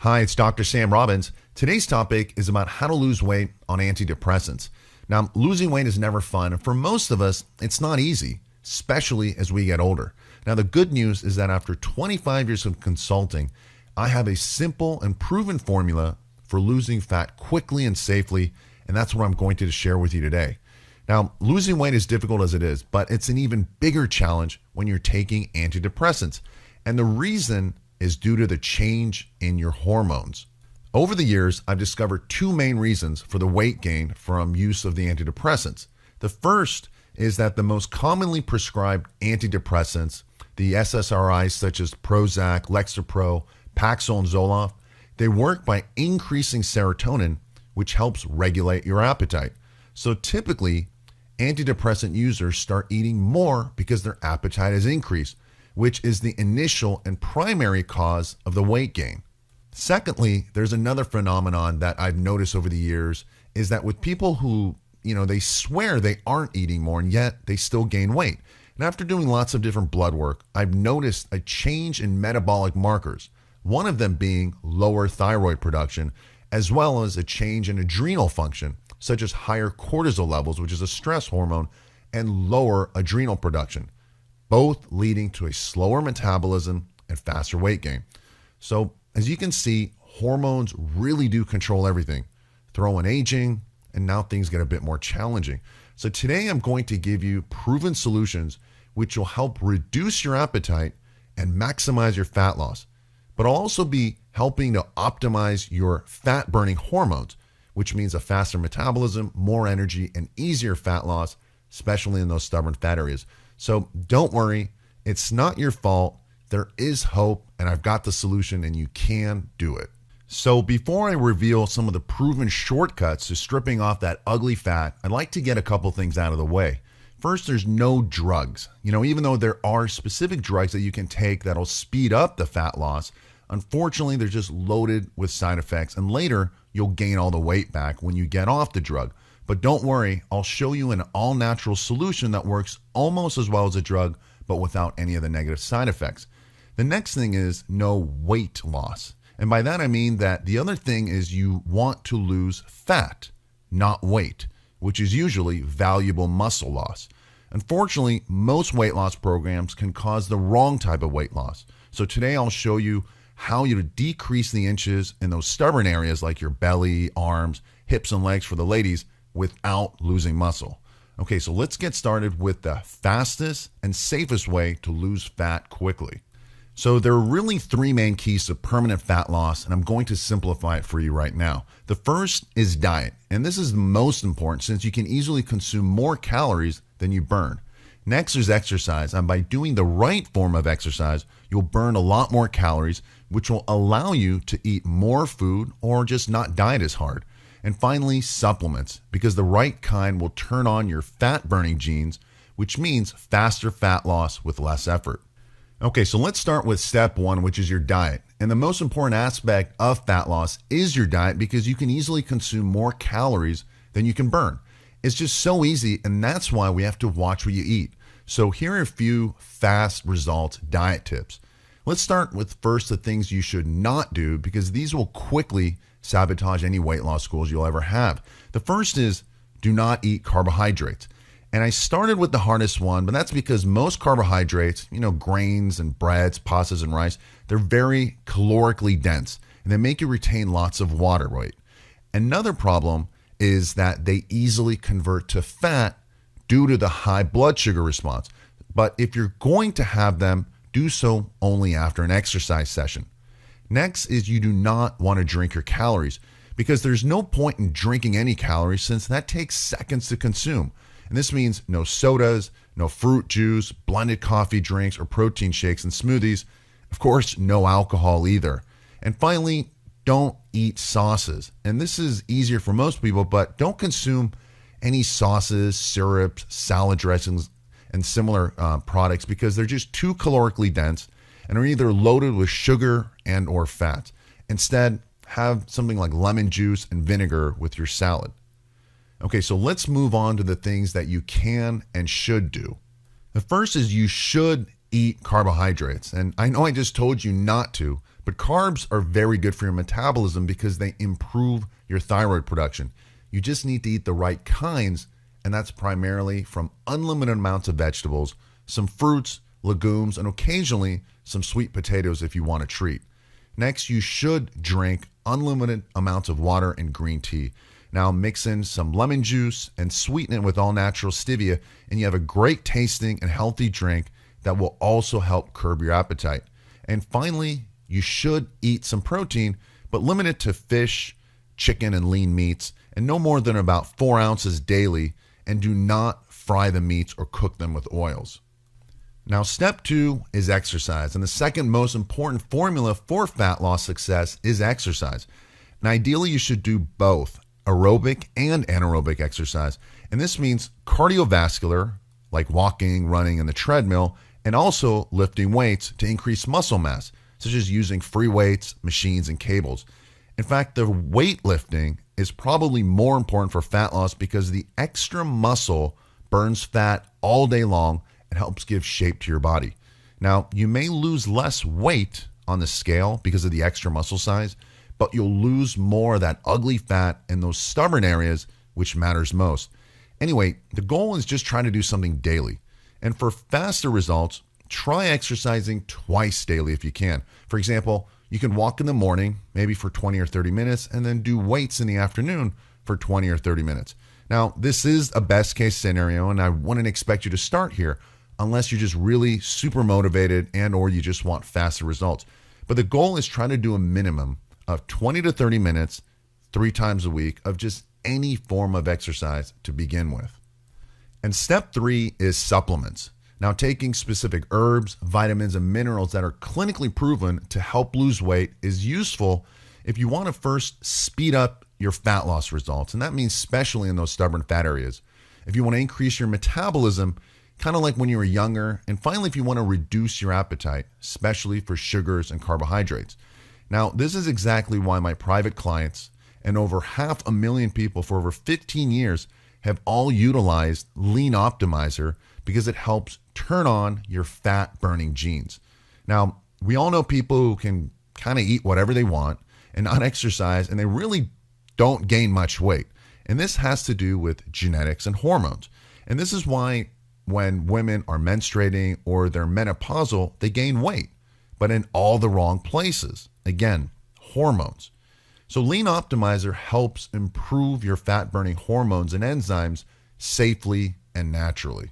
Hi, it's Dr. Sam Robbins. Today's topic is about how to lose weight on antidepressants. Now, losing weight is never fun, and for most of us, it's not easy, especially as we get older. Now, the good news is that after 25 years of consulting, I have a simple and proven formula for losing fat quickly and safely, and that's what I'm going to share with you today. Now, losing weight is difficult as it is, but it's an even bigger challenge when you're taking antidepressants. And the reason is due to the change in your hormones. Over the years, I've discovered two main reasons for the weight gain from use of the antidepressants. The first is that the most commonly prescribed antidepressants, the SSRIs such as Prozac, Lexapro, Paxil, and Zoloft, they work by increasing serotonin, which helps regulate your appetite. So typically, antidepressant users start eating more because their appetite has increased, which is the initial and primary cause of the weight gain. Secondly, there's another phenomenon that I've noticed over the years is that with people who, they swear they aren't eating more and yet they still gain weight. And after doing lots of different blood work, I've noticed a change in metabolic markers, one of them being lower thyroid production, as well as a change in adrenal function, such as higher cortisol levels, which is a stress hormone, and lower adrenal production, both leading to a slower metabolism and faster weight gain. So as you can see, hormones really do control everything. Throw in aging, and now things get a bit more challenging. So today I'm going to give you proven solutions which will help reduce your appetite and maximize your fat loss. But I'll also be helping to optimize your fat burning hormones, which means a faster metabolism, more energy, and easier fat loss, especially in those stubborn fat areas. So don't worry, it's not your fault. There is hope, and I've got the solution, and you can do it. So before I reveal some of the proven shortcuts to stripping off that ugly fat, I'd like to get a couple things out of the way. First, there's no drugs. Even though there are specific drugs that you can take that'll speed up the fat loss, unfortunately, they're just loaded with side effects, and later you'll gain all the weight back when you get off the drug. But don't worry, I'll show you an all-natural solution that works almost as well as a drug, but without any of the negative side effects. The next thing is no weight loss. And by that I mean that the other thing is you want to lose fat, not weight, which is usually valuable muscle loss. Unfortunately, most weight loss programs can cause the wrong type of weight loss. So today I'll show you how you decrease the inches in those stubborn areas like your belly, arms, hips, and legs for the ladies without losing muscle. Okay, so let's get started with the fastest and safest way to lose fat quickly. So there are really three main keys to permanent fat loss, and I'm going to simplify it for you right now. The first is diet, and this is the most important since you can easily consume more calories than you burn. Next is exercise, and by doing the right form of exercise, you'll burn a lot more calories, which will allow you to eat more food or just not diet as hard. And finally, supplements, because the right kind will turn on your fat-burning genes, which means faster fat loss with less effort. Okay, so let's start with step one, which is your diet. And the most important aspect of fat loss is your diet because you can easily consume more calories than you can burn. It's just so easy, and that's why we have to watch what you eat. So here are a few fast results diet tips. Let's start with first the things you should not do because these will quickly sabotage any weight loss goals you'll ever have. The first is do not eat carbohydrates. And I started with the hardest one, but that's because most carbohydrates, grains and breads, pastas and rice, they're very calorically dense and they make you retain lots of water weight. Another problem is that they easily convert to fat due to the high blood sugar response. But if you're going to have them, do so only after an exercise session. Next is you do not want to drink your calories because there's no point in drinking any calories since that takes seconds to consume. And this means no sodas, no fruit juice, blended coffee drinks, or protein shakes and smoothies. Of course, no alcohol either. And finally, don't eat sauces. And this is easier for most people, but don't consume any sauces, syrups, salad dressings, and similar products because they're just too calorically dense and are either loaded with sugar and or fat. Instead, have something like lemon juice and vinegar with your salad. Okay, so let's move on to the things that you can and should do. The first is you should eat carbohydrates. And I know I just told you not to, But carbs are very good for your metabolism because they improve your thyroid production. You just need to eat the right kinds, and that's primarily from unlimited amounts of vegetables, some fruits, legumes, and occasionally some sweet potatoes if you want a treat. Next, you should drink unlimited amounts of water and green tea. Now mix in some lemon juice and sweeten it with all natural stevia, and you have a great tasting and healthy drink that will also help curb your appetite. And finally, you should eat some protein, but limit it to fish, chicken, and lean meats, and no more than about 4 ounces daily, and do not fry the meats or cook them with oils. Now, step 2 is exercise, and the second most important formula for fat loss success is exercise. And ideally, you should do both aerobic and anaerobic exercise, and this means cardiovascular, like walking, running, and the treadmill, and also lifting weights to increase muscle mass, such as using free weights, machines, and cables. In fact, the weightlifting is probably more important for fat loss because the extra muscle burns fat all day long and helps give shape to your body. Now, you may lose less weight on the scale because of the extra muscle size, but you'll lose more of that ugly fat in those stubborn areas, which matters most. Anyway, the goal is just trying to do something daily. And for faster results, try exercising twice daily if you can. For example, you can walk in the morning, maybe for 20 or 30 minutes, and then do weights in the afternoon for 20 or 30 minutes. Now, this is a best case scenario, and I wouldn't expect you to start here unless you're just really super motivated and or you just want faster results. But the goal is trying to do a minimum of 20 to 30 minutes 3 times a week of just any form of exercise to begin with. And step 3 is supplements. Now, taking specific herbs, vitamins, and minerals that are clinically proven to help lose weight is useful if you want to first speed up your fat loss results. And that means especially in those stubborn fat areas. If you want to increase your metabolism, kind of like when you were younger. And finally, if you want to reduce your appetite, especially for sugars and carbohydrates. Now, this is exactly why my private clients and over 500,000 people for over 15 years have all utilized Lean Optimizer because it helps turn on your fat burning genes. Now, we all know people who can kind of eat whatever they want and not exercise, and they really don't gain much weight. And this has to do with genetics and hormones. And this is why when women are menstruating or they're menopausal, they gain weight, but in all the wrong places. Again, hormones. So Lean Optimizer helps improve your fat burning hormones and enzymes safely and naturally.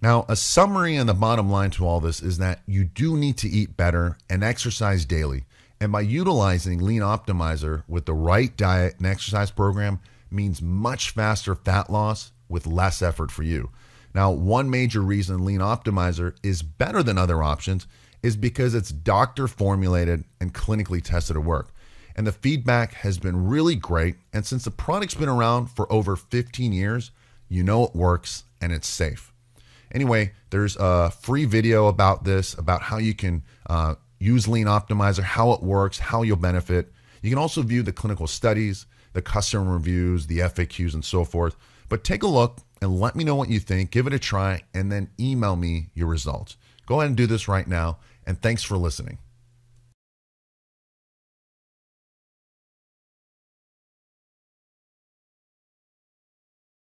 Now, a summary and the bottom line to all this is that you do need to eat better and exercise daily. And by utilizing Lean Optimizer with the right diet and exercise program means much faster fat loss with less effort for you. Now, one major reason Lean Optimizer is better than other options is because it's doctor formulated and clinically tested at work. And the feedback has been really great. And since the product's been around for over 15 years, you know it works and it's safe. Anyway, there's a free video about this, about how you can use Lean Optimizer, how it works, how you'll benefit. You can also view the clinical studies, the customer reviews, the FAQs, and so forth. But take a look and let me know what you think. Give it a try and then email me your results. Go ahead and do this right now. And thanks for listening.